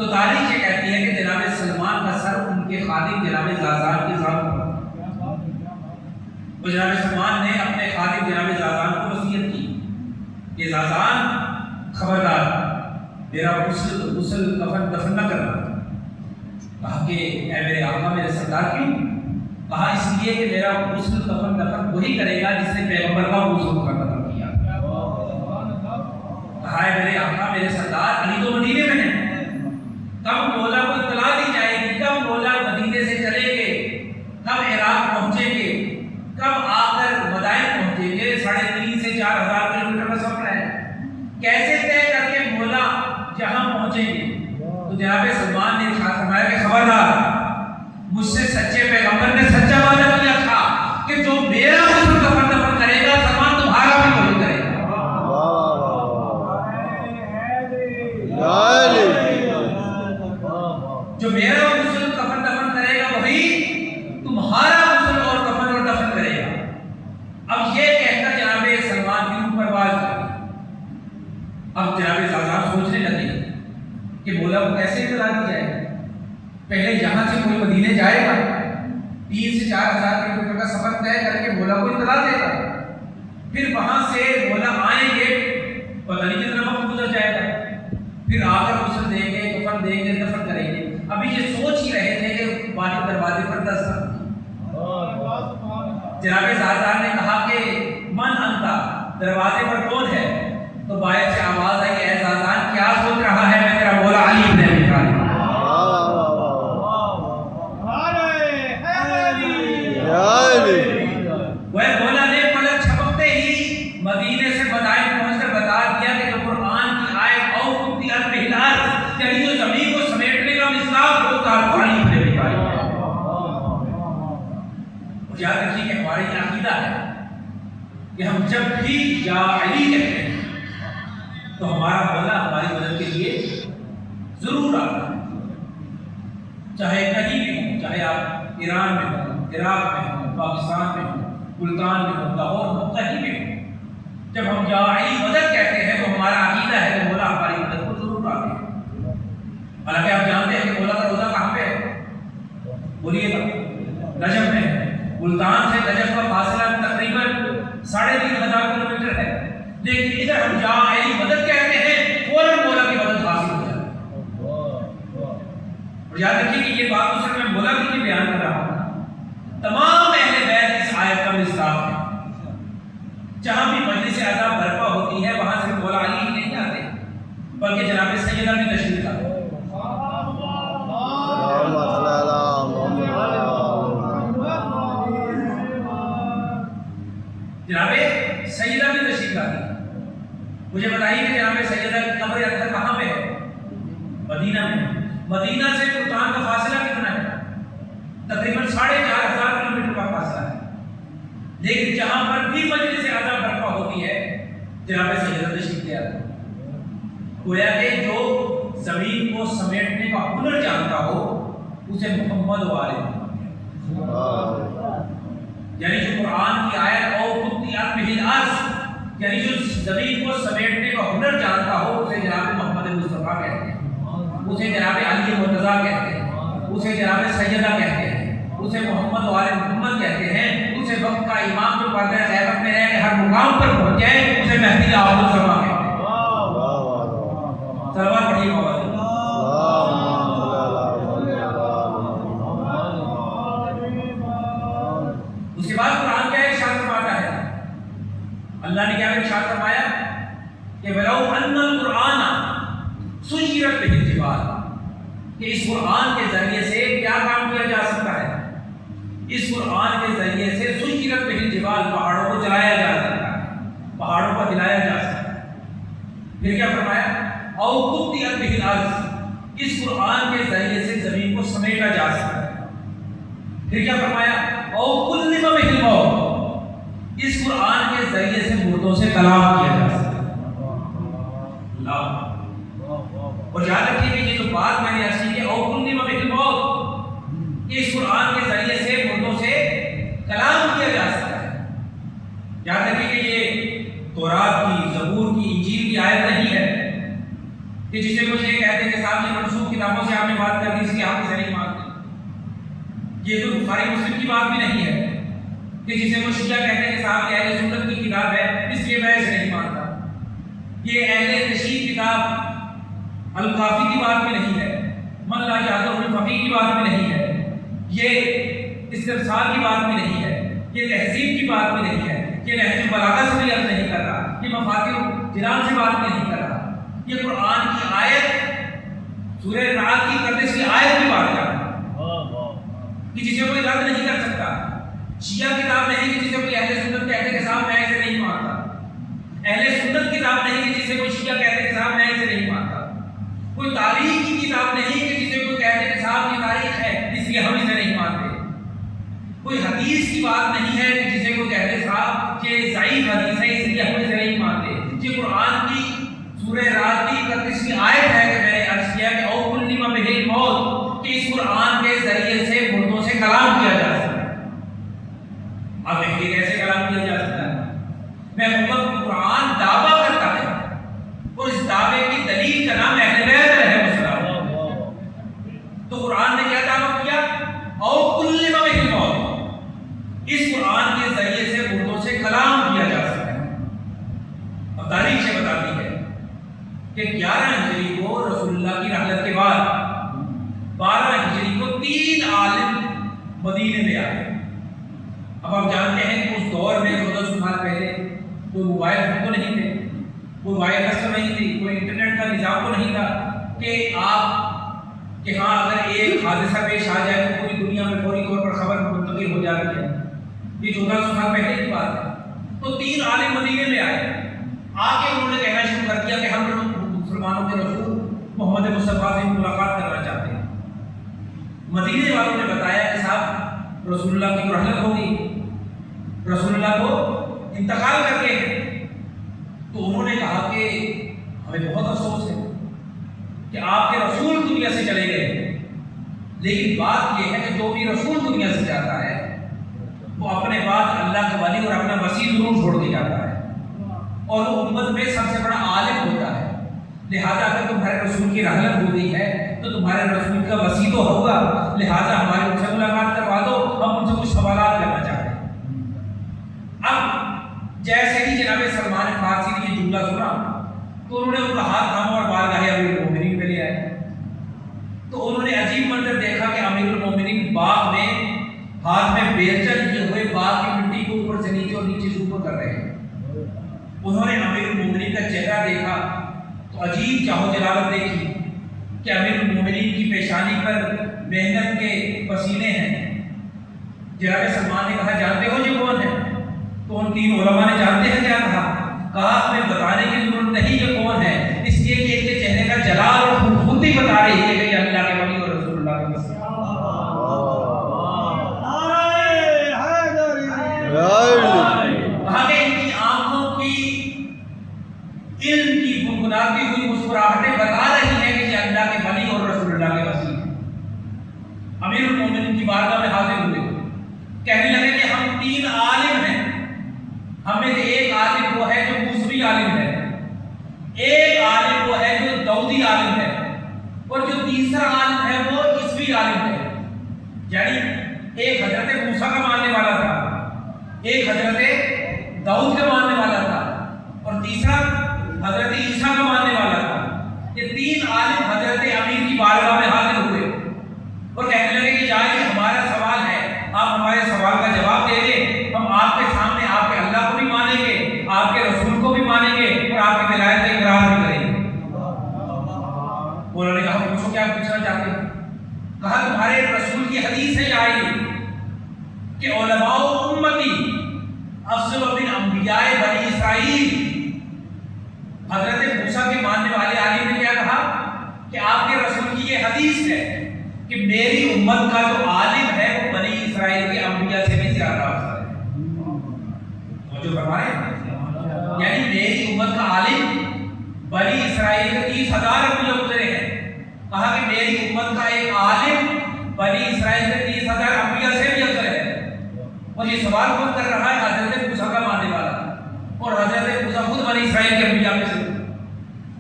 تو تاریخ یہ کہتی ہے کہ جناب سلمان کا سر ان کے خادم جناب زازان کے ساتھ ہوا، تو جناب سلمان نے اپنے خادم جناب زازان کو وصیت کی کہ زازان خبردار میرا غسل کفن دفن نہ کرنا۔ کہا کہ اے میرے آقا میرے سردار کیوں؟ کہا اس لیے کہ میرا غسل کفن دفن وہی کرے گا جس نے پیغمبر کا غسل کفن دفن کیا۔ کہا ہے میرے آقا میرے سردار علی تو مدینے میں ہیں، کب مولا کو اطلاع دی جائے گی، کب مولا مدینے سے چلیں گے، کب عراق پہنچیں گے، کب آ کر مدائن پہنچیں گے؟ 3.5 سے 4,000 کلومیٹر کا سفر ہے، کیسے طے کر کے مولا جہاں پہنچیں گے؟ تو جناب سلمان نے ارشاد فرمایا کہ خبردار مجھ سے سچے پیغمبر نے سچا وعدہ کیا تھا کہ جو میرا غسل کفن دفن کرے گا سلمان تمہارا بھی وہی کرے گا۔ جو میرا غسل کفن دفن کرے گا وہی تمہارا غسل اور کفن اور دفن کرے گا۔ اب یہ کہہ کر جناب سلمان کی روح پرواز کر گئی۔ اب جناب زازان سوچنے لگے کہ مولا کو کیسے اطلاع دی جائے؟ پہلے یہاں سے کوئی مدینے جائے گا، 3 سے 4,000 کلومیٹر کا سفر طے کر کے مولا کو اطلاع دے گا، پھر وہاں سے مولا آئیں گے، پتہ نہیں کتنا وقت گزر جائے گا، پھر آ کر غسل دیں گے، کفن دیں گے، دفن کریں گے۔ ابھی یہ سوچ ہی رہے تھے کہ واجب دروازے پر دستک جناب زازان نے کہا کہ من انتا، دروازے پر کون ہے؟ تو باہر سے آواز آئی اے زازان کیا سوچ رہا ہے؟ میں تیرا مولا علی بن ابی طالب۔ وہ مولا نے پلک چھپکتے ہی مدینے سے مدائن پہنچ کر بتا دیا کہ جو قرآن کی آیت او کتی الارض یعنی جو زمین کو سمیٹنے کا مصداق وہ علی بن ابی طالب ہے۔ یاد رکھیے کہ ہماری عقیدہ ہے کہ ہم جب بھی یا علی کہتے ہیں تو ہمارا مولا ہماری مدد کے لیے ضرور آتا ہے، چاہے کہیں بھی ہوں، چاہے آپ ایران میں ہوں، عراق میں ہوں، پاکستان میں ہوں، ملتان میں ہوں، لاہور ہوں، کہیں بھی ہوں، جب ہم یا علی مدد کہتے ہیں تو ہمارا عقیدہ ہے کہ مولا ہماری مدد کو ضرور آتے ہیں۔ حالانکہ آپ جانتے ہیں کہ مولا کا روزہ کہاں پہ ہے؟ بولیے گا نجف میں ہے۔ ملتان سے نجف کا فاصلہ تقریباً 3,500 کلومیٹر ہے، لیکن ادھر ہم یا علی مدد کہتے ہیں فوراً مولا کی مدد حاصل ہو جاتی ہے۔ اور یاد رکھیے کہ یہ بات تو صرف میں مولا کے لیے بیان کر رہا ہوں، تمام اہل بیت اس آیت کا مصداق ہے۔ جہاں بھی مجلس عزا برپا ہوتی ہے وہاں سے مولا علی ہی نہیں آتے بلکہ جناب سیدہ بھی تشریف لاتے ہیں۔ جناب سیدہ بھی تشریف لاتی ہے۔ مجھے بتائیے کہ جناب سیدہ کی قبر اطہر کہاں پہ ہے؟ مدینہ میں۔ مدینہ سے ملتان کا فاصلہ کتنا ہے؟ تقریباً 4,500 کلومیٹر کا فاصلہ ہے، لیکن جہاں پر بھی مجلس عزا برپا ہوتی ہے جناب سیدہ تشریف لے آتے ہیں۔ گویا کہ جو زمین کو سمیٹنے کا ہنر جانتا ہو اسے محمد والد، یعنی جو قرآن کی آیت او کتی الارض یعنی جو زمین کو سمیٹنے کا ہنر جانتا ہو اسے جناب محمد مصطفیٰ کہتے ہیں، اسے جناب علی مرتضیٰ کہتے ہیں، اسے جناب سیدہ کہتے ہیں، اسے محمد والد محمد کہتے ہیں، اسے وقت کا امام جو پردہ غیبت میں رہ کے ہر مقام پر پہنچ جائے اسے مہدی اعظم کہتے ہیں۔ سلوات پڑھیے مولا۔ اس کے بعد قرآن کیا ارشاد فرماتا ہے؟ اللہ نے کیا ارشاد فرمایا کہ وَلَوْ أَنَّ الْقُرْآنَ سُيِّرَتْ بِهِ الْجِبَالُ، کہ اس قرآن کے ذریعے سے کیا کام کیا جا سکتا ہے؟ اس قرآن کے ذریعے سے سُيِّرَتْ بِهِ الْجِبَالُ، پہاڑوں کو جلایا جا سکتا ہے، پہاڑوں کو ہلایا جا سکتا ہے۔ پھر کیا فرمایا؟ او قطعت بہ الارض، اس قرآن کے ذریعے سے زمین کو سمیٹا جا سکتا ہے۔ پھر کیا فرمایا؟ او کلم بہ الموت، اس قرآن کے ذریعے سے مردوں سے کلام کیا جا سکتا ہے۔ اور یاد رکھیے کہ یہ جو بات میں نے عرض کی کہ او کلم بہ الموت، کہ اس قرآن کے ذریعے سے مردوں سے کلام کیا جا سکتا ہے۔ یاد رکھیے کہ یہ تورات کی، زبور کی، انجیل کی آیت نہیں ہے، کہ جسے کچھ یہ کہتے ہیں کہ صاحب یہ منسوخ کتابوں سے آپ نے بات کر دی، اس کی آپ سے نہیں مانتے. یہ تو بخاری مسلم کی بات بھی نہیں ہے کہ جسے وہ شیعہ کہتے ہیں کہ صاحب یہ اہل سنت کی کتاب ہے اس لیے میں اسے نہیں مانتا. یہ اہل تشیع کتاب الکافی کی بات بھی نہیں ہے، من لا یعذر الفقیہ کی بات بھی نہیں ہے، یہ استفسار کی بات بھی نہیں ہے، یہ تہذیب کی بات بھی نہیں ہے، یہ نہج البلاغہ سے بھی عرض نہیں کر رہا، یہ مفاتیح الجنان سے بات نہیں کر رہا، یہ قرآن کی آیت سورہ رعد کی 31ویں آیت کی بات کر رہا ہے کہ جسے کوئی رد نہیں کر سکتا. شیعہ کتاب نہیں کہ جسے کوئی اہل سنت کہتے کہ صاحب میں اسے نہیں مانتا. اہل سنت کتاب نہیں کہ جسے کوئی شیعہ کہتے کہ صاحب میں اسے نہیں مانتا. کوئی تاریخ کی کتاب نہیں کہ جسے کوئی کہتے کہ صاحب یہ تاریخ ہے اس لیے ہم اسے نہیں مانتے. کوئی حدیث کی بات نہیں ہے کہ جسے کوئی کہتے صاحب یہ ضعیف حدیث ہے اس لیے ہم اسے نہیں مانتے. یہ قرآن کی سورہ رعد کی 31ویں آیت ہے کہ میں نے عرض کیا کہ او کلم بہ الموت، کہ اس قرآن کے ذریعے سے مردوں سے کلام کیا جا سکتا ہے. اب مہدی کیسے کلام کیا جا سکتا ہے؟ محمد قرآن دعویٰ کرتا ہے اور اس دعوے کی دلیل کا نام اہل بیت علیہم السلام. تو قرآن نے کیا دعویٰ کیا؟ او کلم بہ الموت، اس قرآن کے ذریعے سے مردوں سے کلام کیا جا سکتا ہے. اب تاریخ سے بتاتی ہے کہ 11 ہجری کو رسول اللہ کی رحلت کے بعد 12 ہجری کو 3 عالم مدینے میں آئے. اب آپ جانتے ہیں کہ اس دور میں 1400 سال پہلے کوئی موبائل فون تو نہیں تھے، کوئی وائرلیس تو نہیں تھی، کوئی انٹرنیٹ کا نظام تو نہیں تھا کہ آپ کہ ہاں اگر ایک حادثہ پیش آ جائے تو پوری دنیا میں فوری طور پر خبر منتقل ہو جاتی ہے. یہ 1400 سال پہلے کی بات ہے. تو 3 عالم مدینے میں آئے. آ کے انہوں نے کہنا شروع کر دیا کہ ہم مسلمانوں کے رسول محمد مصطفیٰ سے ملاقات کرنا چاہتے ہیں. مدینے والوں نے بتایا کہ صاحب رسول اللہ کی رحلت ہوگی، رسول اللہ کو انتقال کر کے ہیں. تو انہوں نے کہا کہ ہمیں بہت افسوس ہے کہ آپ کے رسول دنیا سے چلے گئے، لیکن بات یہ ہے کہ جو بھی رسول دنیا سے جاتا ہے وہ اپنے بعد اللہ کے ولی اور اپنا وسیع ضرور چھوڑ کے جاتا ہے، اور وہ امت میں سب سے بڑا عالم ہوتا ہے. لہٰذا اگر تمہارے رسول کی رحلت ہو گئی ہے تو تمہارے رسول کا وسیع تو ہوگا، لہٰذا ہماری ان سے ملاقات کروا دو، ہم ان سے کچھ سوالات کرنا چاہتے ہیں. اب جیسے ہی جناب سلمان فارسی نے یہ جملہ سنا تو انہوں نے ان کا ہاتھ تھاما اور بارگاہ امیر المومنین پہ لے آئے. تو انہوں نے عجیب منظر دیکھا کہ امیر المومنین باغ میں ہاتھ میں بیلچہ لیے ہوئے باغ کی مٹی کو اوپر سے نیچے اور نیچے سے اوپر کر رہے ہیں. انہوں نے امیر المومنین کا چہرہ دیکھا تو عجیب چاہو جلالت دیکھی کہ امیر المومنین کی پیشانی پر محنت کے پسینے ہیں. جناب سلمان نے کہا جانتے ہو یہ کون ہے؟ تو ان 3 علماء نے جانتے ہیں کیا کہا ہمیں بتانے کی ضرورت نہیں یہ کون ہے، اس لیے کہ ان کے چہرے کا جلال اور خوبصورتی بتا رہی ہے کہ یہ اللہ کے ولی اور رسول اللہ کے وسیع. کہا کہ ان کی آنکھوں کی علم کی گنگناتی ہوئی مسکراہٹیں بتا رہی ہیں کہ یہ اللہ کے ولی اور رسول اللہ کے وسیع. امیر المومنین کی بارگاہ میں حاضر ہوئے، کہنے لگے کہ ہم 3 عالم ہیں، ہمیں سے ایک عالم وہ ہے جو موسوی عالم ہے، ایک عالم وہ ہے جو داؤدی عالم ہے، اور جو تیسرا عالم ہے وہ عیسوی عالم ہے. یعنی ایک حضرت موسیٰ کا ماننے والا تھا، ایک حضرت داؤد کا ماننے والا تھا، اور تیسرا حضرت عیسیٰ کا ماننے والا تھا. یہ 3 عالم حضرت امیر کی بارگاہ میں حاضر ہوئے اور کہنے لگے کہ یہ ہمارا سوال ہے، آپ ہمارے سوال کا جواب دے دیں، ہم آپ کے سامنے آپ کے اللہ کو بھی مانیں گے، آپ کے رسول کو بھی مانیں گے، اور آپ کی ولایت کا اقرار بھی کریں گے. انہوں نے کہا پوچھو کیا پوچھنا چاہتے ہیں؟ کہا تمہارے رسول کی حدیث ہے آئی کہ علماء امتی افضل من انبیاء بنی اسرائیل. حضرت موسیٰ کے ماننے والے عالم نے کیا کہا کہ آپ کے رسول کی یہ حدیث ہے کہ میری امت کا جو عالم ہے وہ بنی اسرائیل کے انبیاء سے بھی زیادہ افضل ہے. جو فرمائے یعنی میری امت کا عالم بنی اسرائیل کے 30,000 انبیاء گزرے ہیں. کہا کہ میری امت کا ایک عالم بنی اسرائیل کے 30,000 انبیاء سے بھی افضل ہے. اور یہ سوال خود کر رہا ہے حضرت موسیٰ کا ماننے والا، اور حضرت موسیٰ خود بنی اسرائیل کے انبیاء میں سے.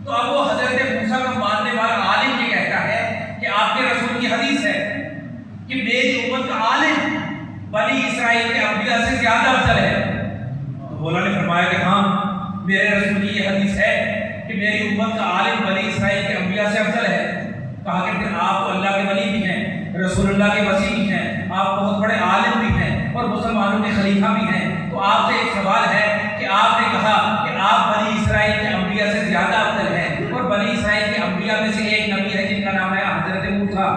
تو اب وہ حضرت موسیٰ کا زیادہ افضل ہے؟ تو مولا نے فرمایا کہ ہاں میرے رسول کی یہ حدیث ہے کہ میری امت کا عالم بنی اسرائیل کے انبیاء سے افضل ہے۔ کہا کہ پھر آپ تو اللہ کے ولی بھی ہیں، رسول اللہ کے وصی بھی ہیں، آپ بہت بڑے عالم بھی ہیں اور مسلمانوں کے خلیفہ بھی ہیں، تو آپ سے ایک سوال ہے کہ آپ نے کہا کہ آپ بنی اسرائیل کے انبیاء سے زیادہ افضل ہیں، اور بنی اسرائیل کے انبیاء میں سے ایک نبی ہے جن کا نام ہے حضرت موسیٰ،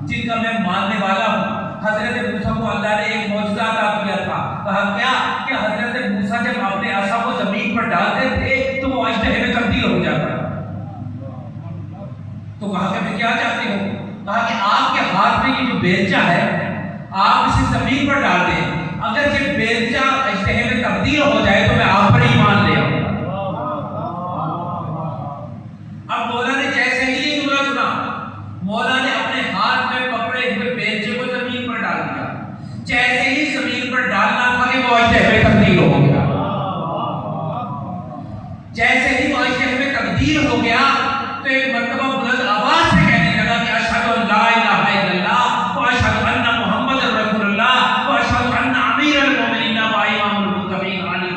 جن کا میں ماننے والا ہوں۔ حضرت موسیٰ کو اللہ نے ایک معجزہ عطا کیا تھا۔ کہا کیا کہ حضرت موسیٰ جب اپنے عصا کو زمین پر ڈالتے تھے تو وہ اژدہے میں تبدیل ہو جاتا۔ تو کہا کہ میں کیا چاہتے ہو؟ کہا کہ آپ کے ہاتھ میں یہ جو بیلچہ ہے آپ اسے زمین پر ڈال دیں، اگر یہ بیلچہ اژدہے میں تبدیل ہو جائے تو میں آپ پر ایمان لے آؤں۔ اب مولا نے جیسے ہی یہ جملہ سنا، مولا نے اپنے ہاتھ میں پکڑے ہوئے بیلچے کو زمین پر ڈال دیا۔ جیسے ہی زمین پر ڈالنا تھا کہ وہ اژدہے میں تبدیل ہو گیا۔ جیسے ہی وہ اژدہے میں تبدیل ہو گیا تو ایک مرتبہ بلند آواز سے کہنے لگا کہ اشہد ان لا الہ الا اللہ واشہد ان محمد رسول اللہ واشہد ان امیر المؤمنین و امام المتقین علی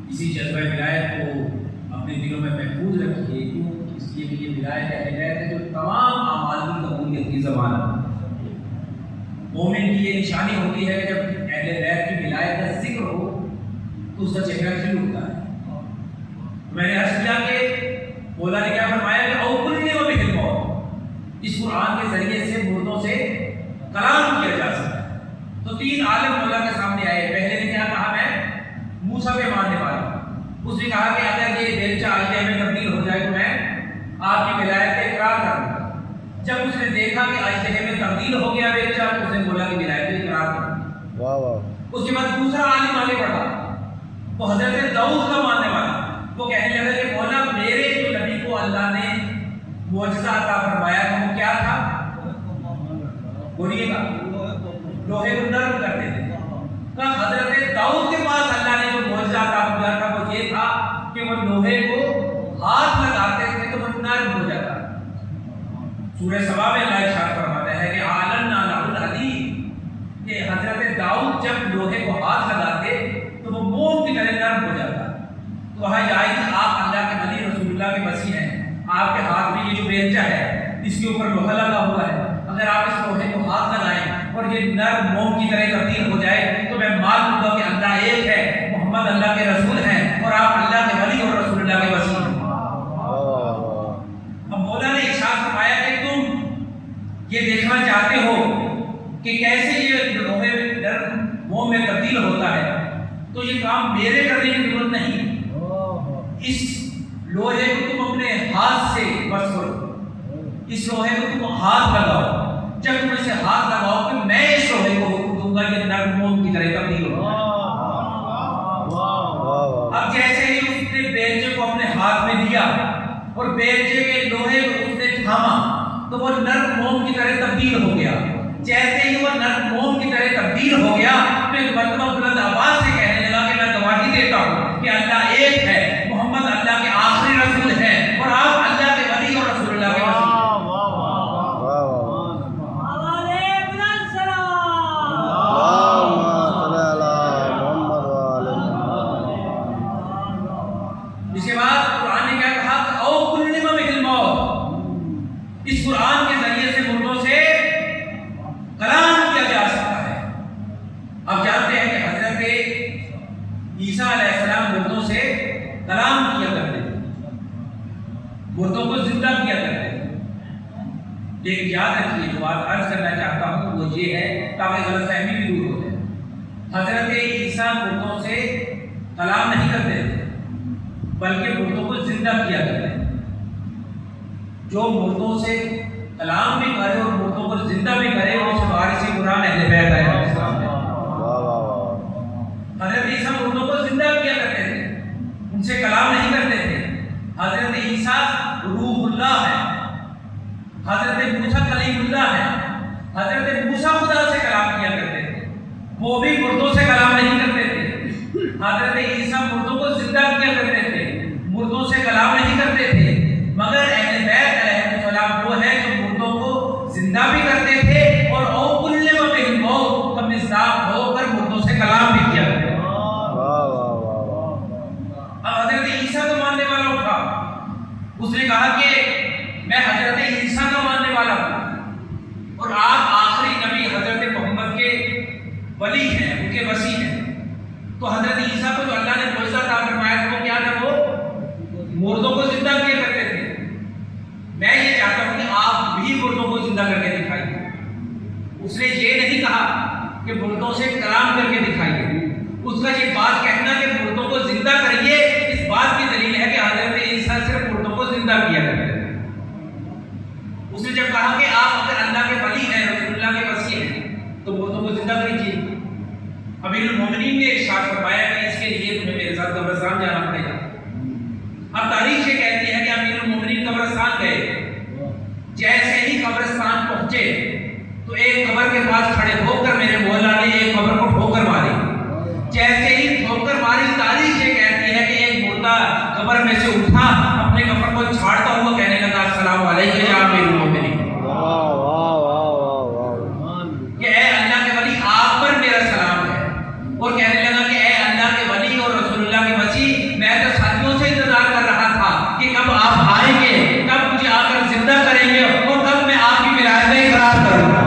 اسی جذبہ ولایت کو اپنے دلوں میں محفوظ رکھیے، کیوں؟ اس لیے کہ یہ ولایت ہے جو تمام اعمال کی قبولیت کی ضمانت۔ مومن کی یہ نشانی ہوتی ہے کہ جب اہل بیت کی ولایت کا ذکر ہو تو اس کا چہرہ کھل اٹھتا ہے۔ میں نے عرض کیا کہ مولا نے کیا فرمایا کہ او کل و بہل موت، اس قرآن کے ذریعے سے مردوں سے کلام کیا جا سکتا ہے۔ تو تین عالم مولا کے سامنے آئے۔ پہلے نے کیا کہا؟ میں موسیٰ کے ماننے والا ہوں۔ اس نے کہا کہ اگر یہ بیلچہ اژدہے میں تبدیل ہو جائے تو میں آپ کی ولایت کا اقرار کروں گا۔ جب اس نے دیکھا کہ اژدہے میں تبدیل ہو گیا بیلچہ، اس نے بولا کہ ولایت کا اقرار کروں۔ واہ واہ۔ اس کے بعد دوسرا عالم آگے بڑھا، وہ حضرت داؤد کا ماننے والا، وہ کہنے لگا کہ مولا میرے جو نبی کو اللہ نے معجزہ عطا فرمایا تھا وہ کیا تھا؟ بولیے گا، لوہے کو نرم کرتے تھے۔ کہ حضرت داؤد کے پاس اللہ نے جو معجزہ عطا کیا تھا وہ یہ تھا کہ وہ لوہے کو ہاتھ لگاتے تھے تو وہ نرم ہو جاتا۔ سورہ سبا میں اللہ ارشاد فرماتا ہے کہ اعلنا له الحدید، کہ حضرت داؤد جب لوہے کو ہاتھ لگاتے تو وہ موم کی طرح نرم ہو جاتا۔ تو وہاں یہ آئی کہ آپ اللہ کے ولی رسول اللہ کے وصی ہیں، آپ کے ہاتھ میں یہ جو بیلچہ ہے اس کے اوپر لوہا لگا ہوا ہے، اگر آپ اس لوہے کو ہاتھ لگائیں اور یہ نرم موم کی طرح تبدیل ہو جائے تو میں مان لوں گا کہ اللہ ایک ہے، محمد اللہ کے رسول ہیں اور آپ اللہ کے ولی اور رسول اللہ کے وصی ہیں۔ اب مولا نے ارشاد فرمایا کہ تم یہ دیکھنا چاہتے ہو کہ کیسے یہ لوہے نرم موم میں تبدیل ہوتا ہے، تو یہ کام میرے کرنے کی ضرورت نہیں، اس لوہے کو تم اپنے ہاتھ سے بس کرو، اس لوہے کو تم ہاتھ لگاؤ، جب تم اسے ہاتھ لگاؤ کہ میں اس لوہے کو حکم دوں گا کہ نرم موم کی طرح تبدیل ہو۔ اب جیسے ہی اس نے بیلچے کو اپنے ہاتھ میں دیا اور بیلچے کے لوہے کو اس نے تھاما تو وہ نرم موم کی طرح تبدیل ہو گیا۔ جیسے ہی وہ نرم موم کی طرح تبدیل ہو گیا تو ایک مرتبہ بلند آواز سے کہنے لگا کہ میں گواہی دیتا ہوں کہ اللہ ایک ہے، محمد اللہ کے آخری رسول ہیں اور آپ اللہ کے ولی اور رسول اللہ کے وصی ہیں۔ اس کے بعد قرآن نے کیا کہا کہ او کلم بہل موت، اس قرآن کے ذریعے سے مردوں سے کلام کیا جا سکتا ہے۔ اب جانتے ہیں کہ حضرت عیسیٰ علیہ السلام مردوں سے کلام کیا کرتے تھے، مردوں کو زندہ کیا کرتے تھے۔ لیکن یاد رکھیے جو بات عرض کرنا چاہتا ہوں وہ یہ ہے تاکہ غلط فہمی بھی دور ہو جائے، حضرت عیسیٰ مردوں سے کلام نہیں کرتے تھے بلکہ مردوں کو زندہ کیا کرتے تھے۔ جو مردوں سے کلام بھی کرے اور مردوں کو زندہ بھی کرے، اور اس وارث قرآن اہل بیت علیہ السلام ہے۔ حضرت عیسیٰ مردوں کو زندہ کیا کرتے تھے، ان سے کلام نہیں کرتے تھے۔ حضرت عیسیٰ روح اللہ ہے، حضرت موسیٰ کلیم اللہ ہے۔ حضرت موسیٰ خدا سے کلام کیا کرتے تھے، وہ بھی مردوں سے کلام نہیں کرتے تھے۔ حضرت عیسیٰ مردوں کو زندہ کیا کرتے تھے، مردوں سے کلام نہیں کرتے تھے۔ مگر اہل بیت علیہ السلام وہ ہے جو مردوں کو زندہ بھی کرتے تھے، اور او کل وبہم موت ہم نصاب ہو کر مردوں سے کلام بھی کیا کرتے تھے۔ اب حضرت عیسیٰ کا ماننے والا اٹھا، اس نے کہا کہ میں حضرت عیسیٰ کا ماننے والا ہوں، اور آپ آخری نبی حضرت محمد کے ولی ہیں، ان کے وصی ہیں۔ تو حضرت عیسیٰ کو جو اللہ نے معجزہ عطا فرمایا تھا وہ کیا تھا؟ وہ مردوں کو زندہ کیا کرتے تھے۔ میں یہ چاہتا ہوں کہ آپ بھی مردوں کو زندہ کر کے دکھائیے۔ اس نے یہ نہیں کہا کہ مردوں سے کلام کر کے دکھائیے، اس کا یہ بات کہنا کہ مردوں کو زندہ کریے، اس بات کی دلیل ہے کہ حضرت عیسیٰ صرف مردوں کو زندہ کیا کرتے تھے۔ اس نے جب کہا کہ آپ اگر اللہ کے ولی ہیں، رسول اللہ کے وصی ہیں، تو مردوں کو زندہ کیجیے۔ امیر المومنین نے ارشاد فرمایا کہ اس کے لیے تمہیں میرے ساتھ قبرستان جانا پڑے گا۔ اب تاریخ یہ کہتی ہے کہ امیر المومنین قبرستان گئے، جیسے ہی قبرستان پہنچے تو ایک قبر کے پاس کھڑے ہو کر میرے مولا نے ایک قبر کو ٹھوکر ماری۔ جیسے ہی ٹھوکر ماری، تاریخ یہ کہتی ہے کہ ایک مردہ قبر میں سے اٹھا، اپنے کفن کو چھاڑتا ہوا کہنے لگا السلام علیکم یا امیر المومنین، کہ اے اللہ کے ولی آپ پر میرا سلام ہے، اور کہنے لگا کہ اے اللہ کے ولی اور رسول اللہ کے وصی، میں تو صدیوں سے انتظار کر رہا تھا کہ کب آپ آئیں گے، کب مجھے آ کر زندہ کریں گے، اور کب میں آپ کی ولایت میں اقرار کروں گا۔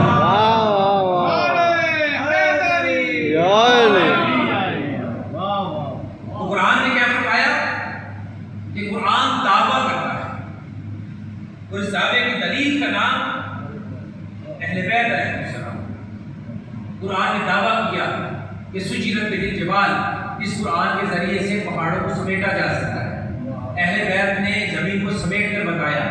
قرآن نے کیا فرمایا کہ قرآن دعویٰ کرتا ہے، اور اس دعوے کی دلیل کا نام اہل بیت علیہ السلام۔ قرآن نے دعویٰ کیا کہ سجرت بہ الجبال، اس قرآن کے ذریعے سے پہاڑوں کو سمیٹا جا سکتا ہے۔ اہل بیت نے زمین کو سمیٹ کر بتایا،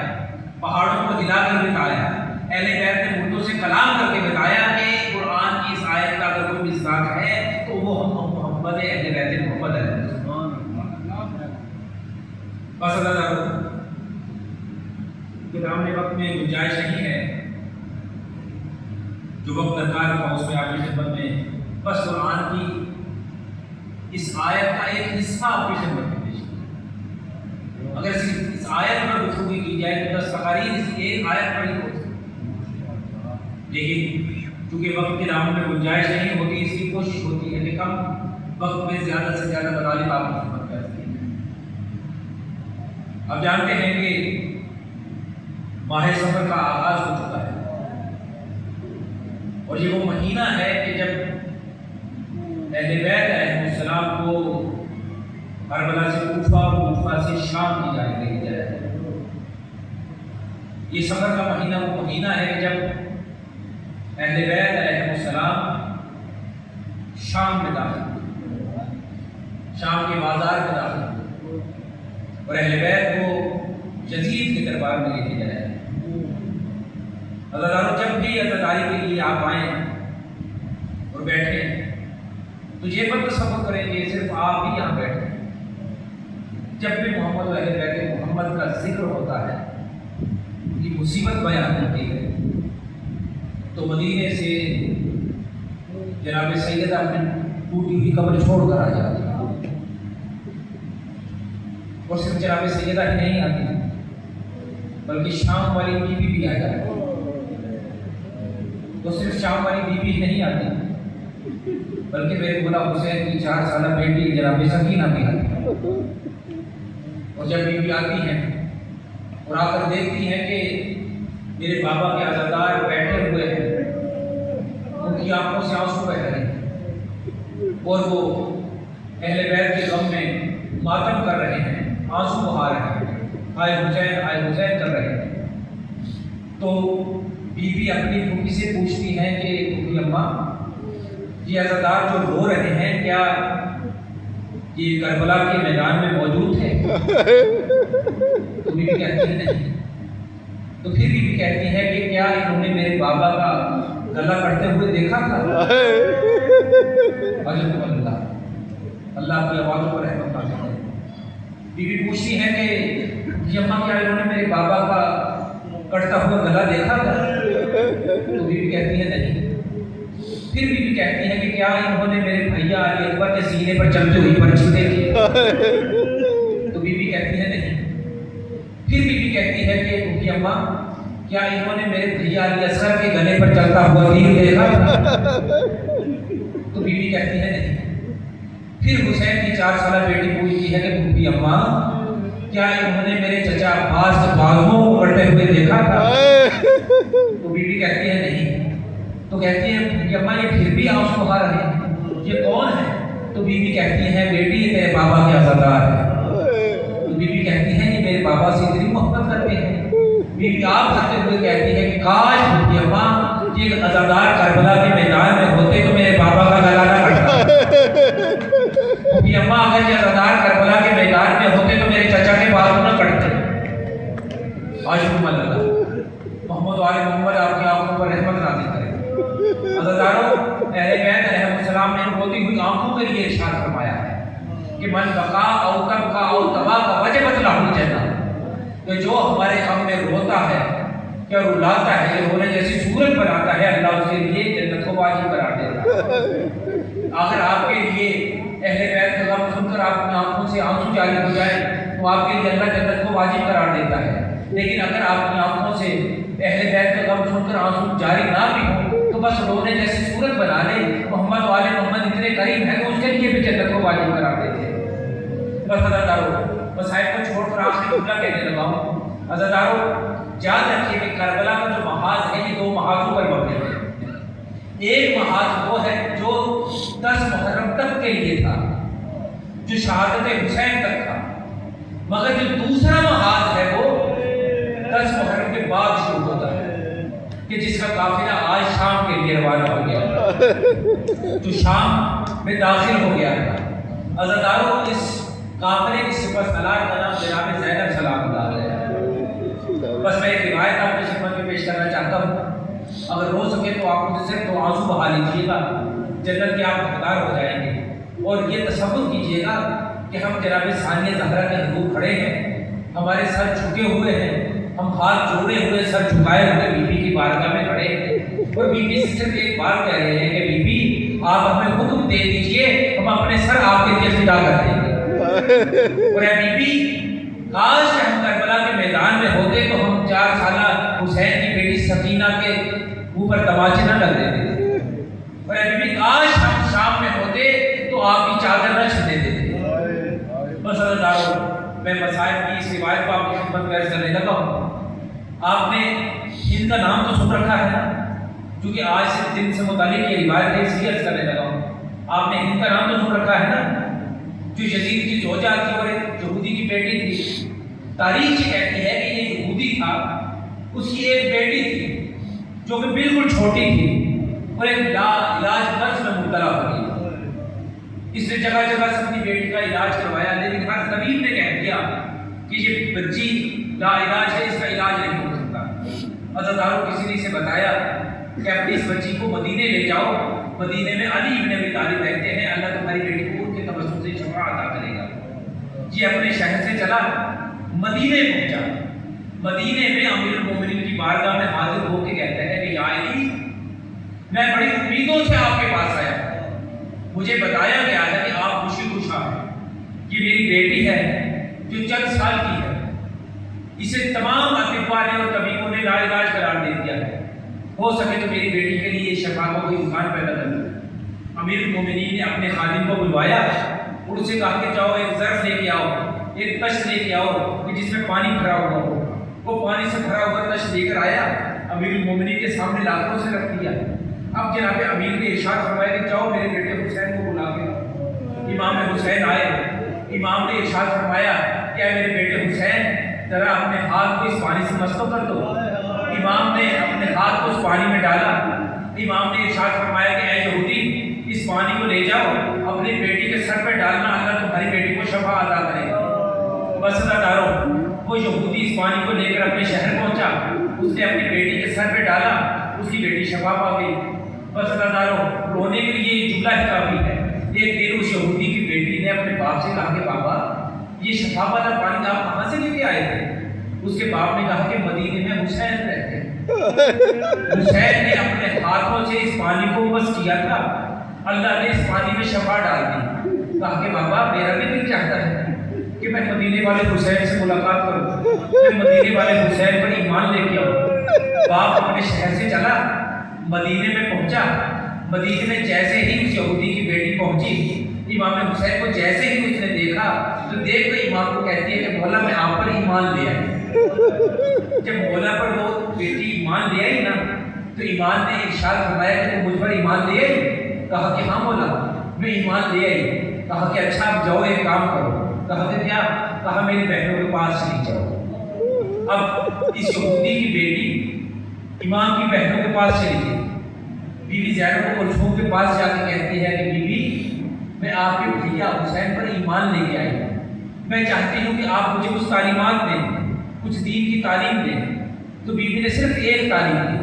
پہاڑوں کو ہلا کر بتایا۔ اہل بیت نے مردوں سے کلام کر کے بتایا کہ قرآن کی اس آیت کا اگر کوئی مصداق ہے تو وہ ہم محمد اہل بیت محمد علیہ السلام۔ بس اللہ کتاب میں وقت میں گنجائش نہیں ہے، جو وقت درکار تھا اس میں آپ کی خدمت میں بس قرآن کی اس آیت کا ایک حصہ آپ کی خدمت میں پیش کیا۔ اگر صرف اس آیت پر گفتگو کی جائے تو 10 تقاریر اس ایک آیت پر ہی ہو سکتی، لیکن چونکہ وقت کے دامن میں گنجائش نہیں ہوتی، اس کی کوشش ہوتی ہے کہ کم وقت میں زیادہ سے زیادہ مطالب آپ کی خدمت کر سکیں۔ اب جانتے ہیں کہ ماہ سفر کا آغاز ہو چکا ہے، اور یہ وہ مہینہ ہے کہ جب اہل بیت علیہ السلام کو کربلا سے کوفہ، کوفہ سے شام کی جانب لے جایا ہے۔ یہ سفر کا مہینہ وہ مہینہ ہے کہ جب اہل بیت علیہ السلام شام میں داخل ہوئے، شام کے بازار میں داخل ہوئے، اور اہل بیت کو یزید کے دربار میں لے کے جایا ہے۔ اللہ تعالیٰ جب بھی عزاداری کے لیے آپ آئیں اور بیٹھیں تو یہ مت تصور کریں کہ صرف آپ ہی یہاں بیٹھیں۔ جب بھی محمد و اہل بیت محمد کا ذکر ہوتا ہے، یہ مصیبت بیان ہوتی ہے، تو مدینے سے جناب سیدہ اپنی ٹوٹی ہوئی قبر چھوڑ کر آ جاتی ہے، اور صرف جناب سیدہ ہی نہیں آتی بلکہ شام والی بیوی بھی آ جاتی ہے۔ تو صرف شام والی بیوی ہی نہیں آتی بلکہ میرے مولا حسین کی 4 سالہ بیٹی جناب سکینہ بھی آتی ہے۔ اور جب بیوی آتی ہیں اور آ کر دیکھتی ہیں کہ میرے بابا کے عزادار بیٹھے ہوئے ہیں، ان کی آنکھوں سے آنسو بہہ رہے ہیں، اور وہ اہل بیت کے غم میں ماتم کر رہے ہیں، آنسو بہا رہے ہیں، ہائے حسین کر رہے ہیں، تو بی بی اپنی پھوپھی سے پوچھتی ہیں کہ پھوپھی اماں، یہ عزادار جو رو رہے ہیں کیا یہ کربلا کے میدان میں موجود ہے؟ تو بی بی کہتی ہے نہیں، تو پھر بھی کہتی ہے کہ کیا انہوں نے میرے بابا کا گلا کٹتے ہوئے دیکھا تھا؟ اللہ کی آوازوں پر رحمت نازل کرے۔ بیوی پوچھتی ہے کہ اماں کیا انہوں نے میرے بابا کا کٹتا ہوا گلا دیکھا تھا؟ تو بیوی کہتی ہے نہیں۔ پھر بیوی کہتی ہے کہ کیا انہوں نے میرے بھیا علی اکبر کے سینے پر چلتے ہوئی پرچی دیکھی؟ تو بیوی کہتی ہے نہیں۔ پھر بیوی کہتی ہے کہ اماں کیا انہوں نے میرے بھیا علی اصغر کے گلے پر چلتا ہوا تیر دیکھا تھا؟ تو بیوی کہتی ہے نہیں۔ پھر حسین کی 4 سالہ بیٹی پوچھتی ہے کہ پھوپھی اماں کیا انہوں نے میرے چچا عباس کے بازوؤں کو کٹتے ہوئے دیکھا تھا؟ تو بیوی کہتی ہے نہیں۔ تو کہتی ہے پھوپھی اماں یہ پھر بھی آنسو بہا رہے ہیں، یہ کون ہے؟ تو بیوی کہتی ہے بیٹی یہ تیرے بابا کے عزادار ہے۔ تو بیوی کہتی ہے یہ میرے بابا سے اتنی محبت کرتے ہیں۔ بیوی آپ کرتے ہوئے کہتی ہے کہ کاش پھوپھی اماں یہ عزادار کربلا کے میدان میں ہوتے تو میرے بابا کا گلا نہ کٹتا۔ پھوپھی اماں اگر یہ عزادار کربلا کے میدان میں ہوتے تو میرے چچا کے بازو نہ کٹتے۔ عاشق اللہ محمد و آل محمد آپ کی آنکھوں پر رحمت نازل کرے۔ عزاداروں اہل بیت علیہ السلام نے روتی ہوئی آنکھوں کے لیے ارشاد فرمایا ہے کہ من بقا او تبقا او تبا کا وجبت لہ الجنہ، کہ جو ہمارے غم میں روتا ہے کیا رلاتا ہے، یہ رونے جیسی صورت بناتا ہے، اللہ اس کے لیے جنت کو واجب قرار دیتا ہے۔ آخر آپ کے لیے اہل بیت کا غم سن کر آپ کی آنکھوں سے آنسو جاری ہو جائے تو آپ کے لیے اللہ جنت کو واجب قرار دیتا ہے، لیکن اگر آپ کی آنکھوں سے اہل بیت کا غم سن کر آنسو جاری نہ بھی ہو تو بس رونے جیسی صورت بنا لے، محمد والے محمد اتنے قریب ہیں کہ اس کے لیے بھی جنت کو واجب قرار دیتے ہیں۔ بس عزاداروں مسائل کو چھوڑ کر آخری جملہ کہنے لگا ہوں۔ عزاداروں یاد رکھیے کہ کربلا کا جو محاذ ہے یہ 2 محاذوں پر مبنی ہے۔ ایک محاذ وہ ہے جو 10 محرم تک کے لیے تھا، جو شہادت حسین تک تھا، مگر جو دوسرا محاذ ہے وہ 10 محرم کے بعد شروع ہوتا ہے، کہ جس کا قافلہ آج شام کے لیے روانہ ہو گیا، جو شام میں داخل ہو گیا تھا۔ عزاداروں اس قافلے کی سپہ سالار کا نام جناب زینب سلام اللہ علیہ ہے۔ بس میں ایک روایت آپ کی خدمت میں پیش کرنا چاہتا ہوں، اگر ہو سکے تو آپ مجھ سے صرف 2 آنسو بہا لیجیے گا، جنت کے آپ حقدار ہو جائیں گے۔ اور یہ تصور کیجیے گا کہ ہم جناب ثانیہ زہرا کے حضور کھڑے ہیں، ہمارے سر جھکے ہوئے ہیں، ہم ہاتھ جوڑے ہوئے سر جھکائے ہوئے بی بی کی بارگاہ میں کھڑے ہیں، اور بی بی سے صرف ایک بات کہہ رہے ہیں کہ بی بی آپ ہمیں حکم دے دیجئے، ہم اپنے سر آپ کے لیے فدا کر دیں گے۔ اور اے بی بی کاش ہم کربلا کے میدان میں ہوتے تو ہم 4 سالہ حسین کی بیٹی سکینہ کے اوپر تماچے نہ لگ دیتے، اور اے بی بی کاش ہم شام میں ہوتے تو آپ کی چادر نہ چھنے دیتے۔ بس عزاداروں میں مسائل کی اس روایت کو آپ کی خدمت میں عرض کرنے لگا ہوں۔ آپ نے ان کا نام تو سن رکھا ہے نا، کیونکہ آج سے دن سے متعلق یہ روایت ہے اس لیے عرض کرنے لگا ہوں۔ آپ نے ان کا نام تو سن رکھا ہے نا، جو یزید کی زوجہ تھی اور ایک یہودی کی بیٹی تھی۔ تاریخ یہ کہتی ہے کہ یہ یہودی تھا، اس کی ایک بیٹی تھی جو کہ بالکل چھوٹی تھی اور ایک علاج مرض میں مبتلا ہو گئی۔ اس نے جگہ جگہ سے اپنی بیٹی کا علاج کروایا، لیکن ہر طبیب نے کہہ دیا کہ یہ بچی لا علاج ہے، اس کا علاج نہیں ہو سکتا۔ عزاداروں کسی نے اسے بتایا کہ اپنی اس بچی کو مدینے لے جاؤ، مدینے میں علی ابن ابی طالب رہتے ہیں، اللہ تمہاری بیٹی کو ان کے تبسم سے شفا عطا کرے گا۔ یہ اپنے شہر سے چلا، مدینے پہنچا۔ مدینے میں امیر المومنین کی بارگاہ میں حاضر ہو کے کہتا ہے کہ یا علی میں بڑی امیدوں سے آپ کے پاس آیا، مجھے بتایا گیا ہے کہ آپ خوشی خوشا ہیں، یہ میری بیٹی ہے جو چند سال کی ہے، اسے تمام اطباء نے اور طبیبوں نے لا علاج قرار دے دیا ہے، ہو سکے تو میری بیٹی کے لیے شفا کا کوئی امکان پیدا کر دو۔ امیر المومنین نے اپنے خادم کو بلوایا اور اسے کہا کہ جاؤ ایک ظرف لے کے آؤ، ایک تشت لے کے آؤ کہ جس میں پانی بھرا ہوا ہو۔ وہ پانی سے بھرا ہوا تشت لے کر آیا، امیر المومنین کے سامنے لاکھوں سے رکھ دیا۔ اب جناب امیر نے ارشاد فرمایا کہ جاؤ میرے بیٹے حسین کو بلا کے لاؤ۔ امام حسین آئے، امام نے ارشاد فرمایا کہ اے میرے بیٹے حسین ذرا اپنے ہاتھ کو اس پانی سے مسح کر دو۔ امام نے اپنے ہاتھ کو اس پانی میں ڈالا۔ امام نے ارشاد فرمایا کہ اے یہودی اس پانی کو لے جاؤ، اپنی بیٹی کے سر پہ ڈالنا، اللہ تمہاری بیٹی کو شفا عطا کرے گا۔ بس عزاداروں وہ یہودی اس پانی کو لے کر اپنے شہر پہنچا اس نے اپنی بیٹی کے سر پہ ڈالا، اس کی بیٹی شفا پا گئی۔ بس داروں رونے کے لیے یہ جملہ ہی کافی ہے۔ ایک دن اس یہودی کی بیٹی نے اپنے باپ سے کہا کہ بابا یہ شفا والا پانی آپ کہاں سے لے کے آئے تھے؟ اس کے باپ نے کہا کہ مدینے میں حسین رہتے ہیں، حسین نے اپنے ہاتھوں سے اس پانی کو بس کیا تھا، اللہ نے اس پانی میں شفا ڈال دی۔ کہا کہ بابا میرا بھی دل چاہتا ہے کہ میں مدینے والے حسین سے ملاقات کروں، میں مدینے والے حسین پر ایمان لے کے آؤں۔ باپ اپنے شہر سے چلا، مدینے میں پہنچا۔ مدینے میں جیسے ہی اس یہودی کی بیٹی پہنچی، امام حسین کو جیسے ہی اس نے دیکھا تو دیکھ کر امام کو کہتی ہے کہ مولا میں آپ پر ایمان لے آئی۔ جب مولا پر وہ بیٹی ایمان لے آئی نا تو ایمان نے ارشاد فرمایا کہ تم مجھ پر ایمان لے آئی؟ کہا کہ ہاں مولا میں ایمان لے آئی۔ کہا کہ اچھا اب جاؤ ایک کام کرو۔ کہا کہ کیا؟ کہا میری بہنوں کے پاس چلی جاؤ۔ اب اس یہودی کی بیٹی امام کی بہنوں کے پاس چلی گئی۔ بی بی زینب کو کلثوم کے پاس جا کے کہتی ہے کہ بی بی میں آپ کے بھیا حسین پر ایمان لے کے آئی ہوں، میں چاہتی ہوں کہ آپ مجھے کچھ تعلیمات دیں، کچھ دین کی تعلیم دیں۔ تو بی بی نے صرف ایک تعلیم دی۔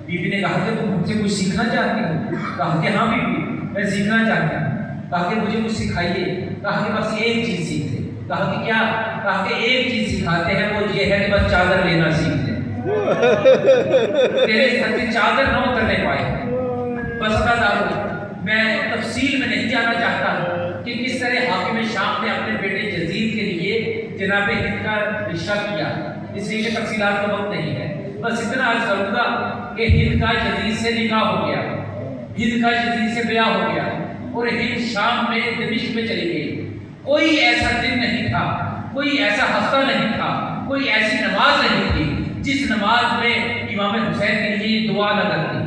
بی بی نے کہا کہ تم مجھ سے کچھ سیکھنا چاہتی ہو؟ کہا کہ ہاں بی بی میں سیکھنا چاہتی ہوں۔ کہا کہ مجھے کچھ سکھائیے۔ کہا کہ بس ایک چیز سیکھتے۔ کہا کہ کیا؟ کہا کہ ایک چیز سکھاتے ہیں، وہ یہ ہے کہ بس چادر لینا سیکھ لیں، تیرے سر سے چادر نہ اترنے پائے۔ بس دارو میں تفصیل میں نہیں جانا چاہتا ہوں کہ کس طرح حاکم شام نے اپنے بیٹے یزید کے لیے جناب ہند کا رشتہ کیا، اس لیے کہ تفصیلات کا وقت نہیں ہے۔ بس اتنا عرض کروں گا کہ ہند کا یزید سے نکاح ہو گیا، ہند کا یزید سے بیاہ ہو گیا اور ہند شام میں دمشق میں چلی گئی۔ کوئی ایسا دن نہیں تھا، کوئی ایسا ہفتہ نہیں تھا، کوئی ایسی نماز نہیں تھی جس نماز میں امام حسین کے لیے دعا نہ کرتی،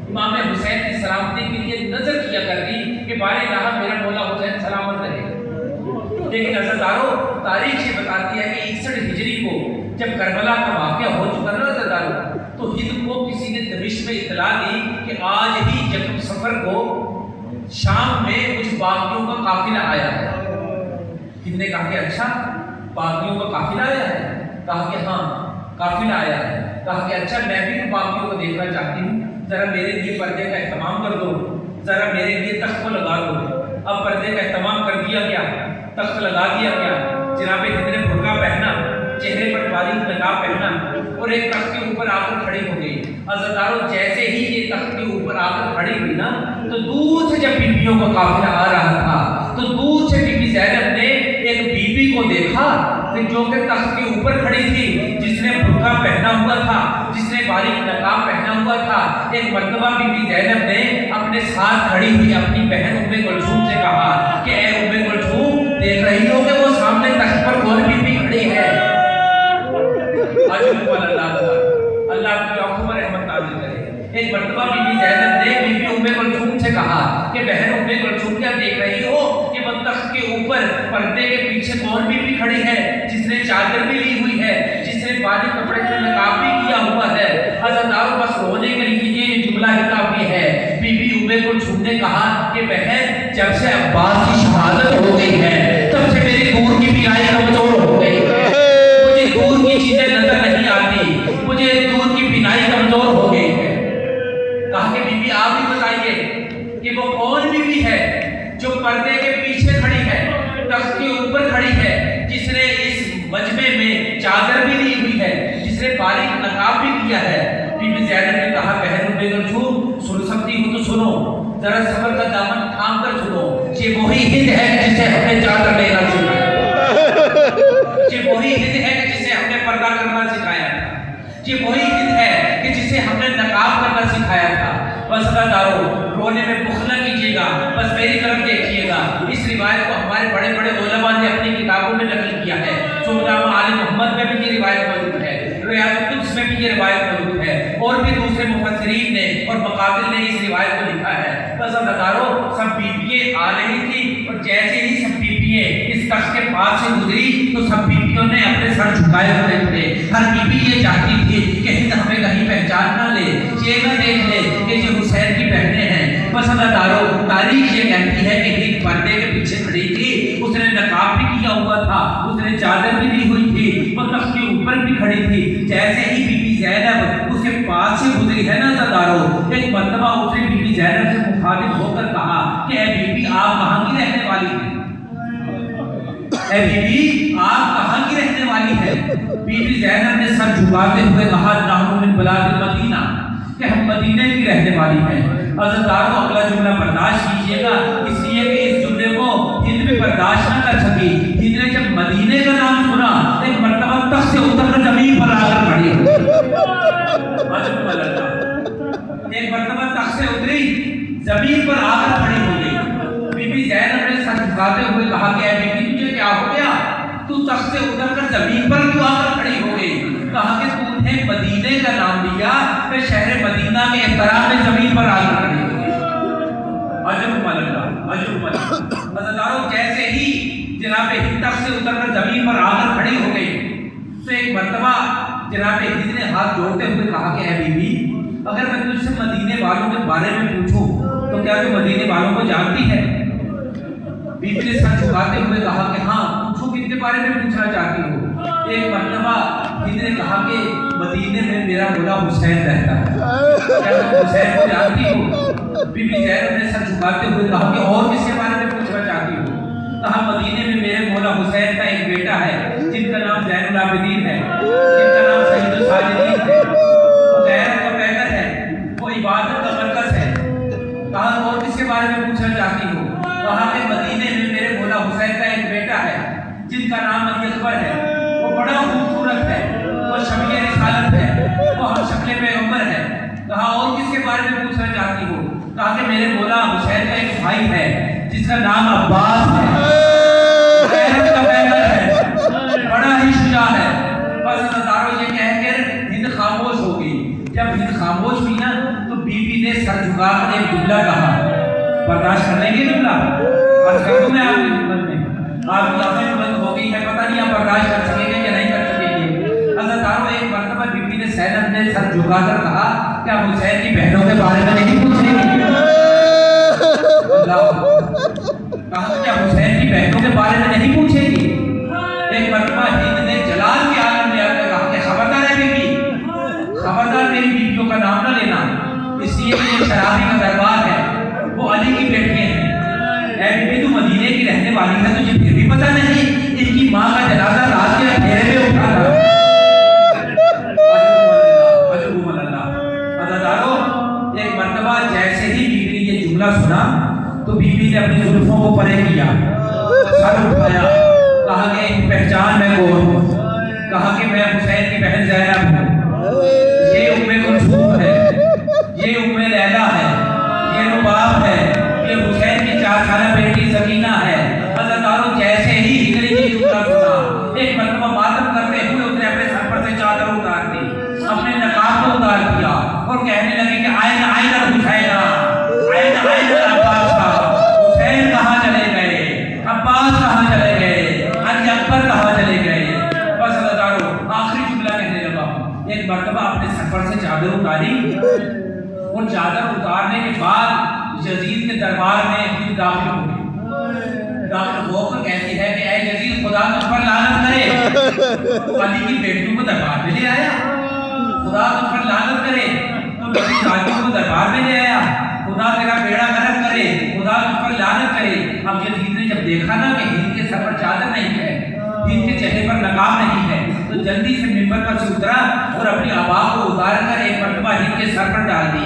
امام حسین کی سلامتی کے لیے نظر کیا کرتی کہ بارے رہا میرا مولا حسین سلامت رہے۔ لیکن عزیزانو تاریخ یہ بتاتی ہے کہ 61 ہجری کو جب کربلا کا واقعہ ہو چکا نا عزیزانو، تو ہند کو کسی نے دمشق میں اطلاع دی کہ آج ہی یکم صفر کو شام میں کچھ باغیوں کا قافلہ آیا ہے۔ ہند نے کہا کہ اچھا باغیوں کا قافلہ آیا ہے؟ کہا کہ ہاں قافلہ آیا ہے۔ کہا کہ اچھا میں بھی باغیوں کو دیکھنا چاہتی ہوں، ذرا میرے لیے پردے کا اہتمام کر دو، ذرا میرے لیے تخت کو لگا دو۔ اب پردے کا اہتمام کر دیا گیا، تخت لگا دیا گیا۔ جناب ہند نے برقع پہنا، چہرے پر باریک نقاب پہنا اور ایک تخت کے اوپر آ کر کھڑی ہو گئی۔ عزیزانو جیسے ہی یہ تخت کے اوپر آ کر کھڑی ہوئی نا تو دور سے جب بیویوں کا قافلہ آ رہا تھا تو دور سے بی بی زینب نے ایک بیوی کو دیکھا کہ جو کہ تخت کے اوپر کھڑی تھی، جس نے برقع پہنا ہوا تھا، جس نے باریک نقاب پہنا ہوا تھا۔ ایک مرتبہ بی بی زینب نے اپنے ساتھ کھڑی ہوئی اپنی بہن ام کلثوم سے کہا کہ اے ام کلثوم دیکھ رہی ہو کہ وہ سامنے تخت پر کون بیوی کھڑی ہے؟ اللہ آپ کی آنکھوں پر رحمت نازل کرے۔ ایک مرتبہ بی بی زینب نے بی بی ام کلثوم سے کہا کہ بہن ام کلثوم کیا دیکھ رہی ہو کہ وہ تخت کے اوپر پردے کے پیچھے کون بیوی کھڑی ہے، جس نے چادر بھی لی ہوئی ہے، جس نے باریک کپڑے سے نقاب بھی کیا ہوا ہے۔ حضرت بس رونے کے لیے یہ جملہ ہی کافی ہے۔ بی بی ام کلثوم نے کہا کہ بہن جب سے عباس کی شہادت ہو گئی ہے تب سے میری دور کی بینائی کمزور ہو گئی ہے، مجھے دور کی چیزیں نظر نہیں آتی، مجھے دور کی بینائی کمزور ہو گئی ہے۔ کہا کہ بی بی آپ بھی بتائیے کہ وہ کون بیوی ہے جو پردے کے پیچھے کھڑی ہے، تخت کے اوپر کھڑی ہے، جس نے اس مجمع میں چادر بھی لی ہوئی ہے، جس نے باریک نقاب بھی کیا ہے۔ بی بی زینب نے کہا بہن ام کلثوم سن سکتی ہو تو سنو، ذرا صبر کا دامن تھام کر سنو، یہ وہی ہند ہے جسے ہم نے چادر لینا سکھایا، یہ وہی ہند ہے جسے ہم نے پردہ کرنا سکھایا تھا، یہ وہی ہند ہے کہ جسے ہم نے نقاب کرنا سکھایا تھا۔ بس دارو رونے میں بخل نہ کیجیے گا، بس میری طرف دیکھیے گا۔ اس روایت کو ہمارے بڑے بڑے علماء نے اپنی کتابوں میں نقل کیا ہے۔ سلطان علی محمد میں بھی یہ روایت موجود ہے، ریاض القدس میں بھی یہ روایت موجود ہے، اور بھی دوسرے مفسرین نے اور مقابل نے اس روایت کو لکھا ہے۔ بس دارو سب بیوییں آ رہی تھی اور جیسے ہی سب بیوییں اس تخت کے پاس سے گزری تو سب بیویوں نے اپنے سر جھکائے ہوئے تھے۔ ہر بیوی یہ چاہتی تھی کہ ہند ہمیں کہیں پہچان نہ لے، یہ نہ دیکھ لے کہ یہ حسین کی بہنیں ہیں۔ بس دارو تاریخ یہ کہتی ہے کہ ہند پردے کے پیچھے کھڑی تھی، اس نے نقاب بھی کیا ہوا تھا، اس نے چادر بھی لی ہوئی تھی، وہ تخت کے اوپر بھی کھڑی تھی۔ جیسے ہی بی بی زینب اس کے پاس سے گزری ہے نا عزتدارو، ایک مرتبہ اس نے بی بی زینب سے مخاطب ہو کر کہا کہ اے بی بی آپ کہاں کی رہنے والی ہیں؟ اے بی بی آپ کہاں کی رہنے والی ہے؟ بی بی زینب نے سر جھکاتے ہوئے کہا نحن من بلاد المدینہ، کہ ہم مدینے کی رہنے والی ہیں۔ عزتدارو اگلا جملہ برداشت کیجئے گا، اس لیے کہ اس جملے کو ہند بھی برداشت نہ کر سکی۔ ہند نے جب مدینے کا نام سنا ایک مرتبہ تخت سے اتر کر زمین پر آ کر کھڑی ہو ایک مرتبہ تخت سے اتری زمین پر آ کر کھڑی ہو گئی۔ بی بی زینب نے سر جھکاتے ہوئے کہا کہ اے بی بی تجھے کیا ہو گیا؟ تو تخت سے اتر کر زمین پر کیوں آ کر کھڑی ہو گئی؟ کہا کہ تو نے مدینے کا نام لیا، کہ شہر مدینہ کے احترام میں زمین پر آ کر کھڑی ہو گئی۔ عجب اللہ، عجب اللہ۔ عزتدارو جیسے ہی جناب ہند تخت سے اتر کر زمین پر آ کر کھڑی ہو گئی تو ایک مرتبہ جناب ہند نے ہاتھ جوڑتے ہوئے کہا کہ اے بی بی اگر میں تجھ سے مدینے والوں کے بارے میں پوچھوں تو کیا تو مدینے والوں کو جانتی ہے؟ بی بی نے سر جھکاتے ہوئے کہا کہ ہاں پوچھو کن کے بارے میں پوچھنا چاہتی ہو؟ ایک مرتبہ ہند نے کہا کہ مدینے میں میرا مولا حسین رہتا ہے، کیا تم حسین کو جانتی ہو؟ بی بی زینب نے سر جھکاتے ہوئے کہا کہ اور کس کے بارے میں پوچھنا چاہتی ہو؟ کہا مدینے میں میرے مولا حسین کا ایک بیٹا ہے جن کا نام زین العابدین ہے، جن کا نام سید الساجدین ہے، وہ غیر کا پیغمبر ہے، وہ عبادت کا مرکز ہے۔ کہا اور کس کے بارے میں پوچھنا چاہتی ہو؟ کہا کہ مدینے میں میرے مولا حسین کا ایک بیٹا ہے جن کا نام علی اکبر ہے، وہ بڑا خوبصورت ہے، وہ شبیہ رسالت ہے، وہ ہم شکل پیغمبر ہے۔ کہا اور کس کے بارے میں پوچھنا چاہتی ہو؟ کہا کہ میرے مولا حسین کا ایک بھائی ہے جس کا نام عباس ہے، غیرت کا پیغمبر ہے، بڑا ہی شجاع ہے۔ بس عزتدارو یہ کہہ کر ہند خاموش ہو گئی۔ جب ہند خاموش ہوئی نا تو بی بی نے سر جھکا کر ایک جملہ کہا، برداشت کر لیں گے جملہ؟ بس کر دوں میں آپ کی خدمت میں، آپ کی آنکھیں بند ہو گئی ہے، پتہ نہیں آپ برداشت کر سکیں گے یا نہیں کر سکیں گے۔ عزتدارو ایک مرتبہ بی بی نے زینب نے سر جھکا کر کہا کیا حسین کی بہنوں کے بارے میں نہیں پوچھیں گے؟ کہا کیا حسین کی بہنوں کے بارے میں نہیں پوچھے گی؟ ایک مرتبہ ہند نے جلال کے عالم میں آ کر کہا کہ خبردار ہے بی بی، خبردار میری بیویوں کا نام نہ لینا، اس لیے کہ یہ شرابی کا دربار ہے، وہ علی کی بیٹیاں ہیں۔ اے بی بی تو مدینے کی رہنے والی ہے، تجھے پھر بھی پتہ نہیں ان کی ماں کا جنازہ رات کے اندھیرے میں اٹھا تھا۔ ایک مرتبہ جیسے ہی بی بی نے یہ جملہ سنا تو بی بی نے اپنی زلفوں کو پرے کیا، سر اٹھایا، کہا کہ پہچان میں کون ہوں؟ کہا کہ میں حسین کی بہن زینب ہوں، یہ ام کلثوم ہے، یہ ام لیلا ہے، یہ رباب ہے، یہ حسین کی 4 سالہ بیٹی سکینہ ہے۔ عزتدارو جیسے ہی ہند نے یہ جملہ سنا ایک مرتبہ ماتم کرتے ہوئے اس نے اپنے سر پر سے چادر اتار دی، اپنے نقاب کو اتار دیا اور کہنے لگے کہ آئین آئین الحسین، آئین آئین العباس، حسین کہاں چلے گئے، عباس کہاں چلے گئے، علی اکبر کہاں چلے گئے۔ بس عزتدارو آخری جملہ کہنے لگا، ایک مرتبہ اپنے سر پر سے چادر اتاری اور چادر اتارنے کے بعد یزید کے دربار میں ہند داخل ہو گئی۔ داخل ہو کر کہتی ہے کہ اے یزید خدا تجھ پر لعنت کرے، علی کی بیٹیوں کو دربار میں لے آیا، خدا تجھ پر لعنت کرے، تو میری شادیوں کو دربار میں لے آیا، خدا تیرا بیڑا غرق کرے، خدا تجھ پر لعنت کرے۔ اب یزید نے جب دیکھا نا کہ ہند کے سر پر چادر نہیں ہے، ہند کے چہرے پر نقاب نہیں ہے، تو جلدی سے منبر پر سے اترا اور اپنی آبا کو اتار کر ایک مرتبہ ہند کے سر پر ڈال دی۔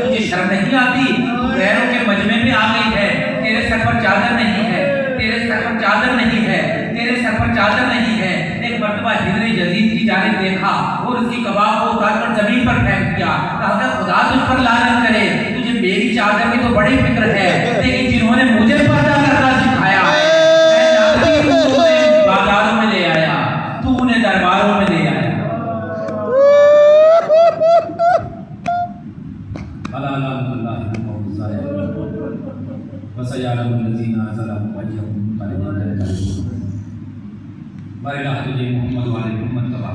تجھے شرم نہیں آتی؟ تو غیروں کے مجمع میں آ گئی ہے، تیرے سر پر چادر نہیں ہے، تیرے سر پر چادر نہیں ہے، تیرے سر پر چادر نہیں ہے۔ ایک مرتبہ ہند نے یزید کی جانب دیکھا اور اس کی کباب کو اتار کر زمین پر پھینک دیا، کہا کہ خدا تجھ پر لعنت کرے، تجھے میری چادر کی تو بڑی فکر ہے، لیکن جنہوں نے مجھے پردہ کرنا سکھایا بازاروں میں لے آیا، تو انہیں درباروں میں لے آیا۔ وسيعلم الذين ظلموا أيهم منقلب ينقلبون۔ بارك الله فيك محمد وعلى محمد۔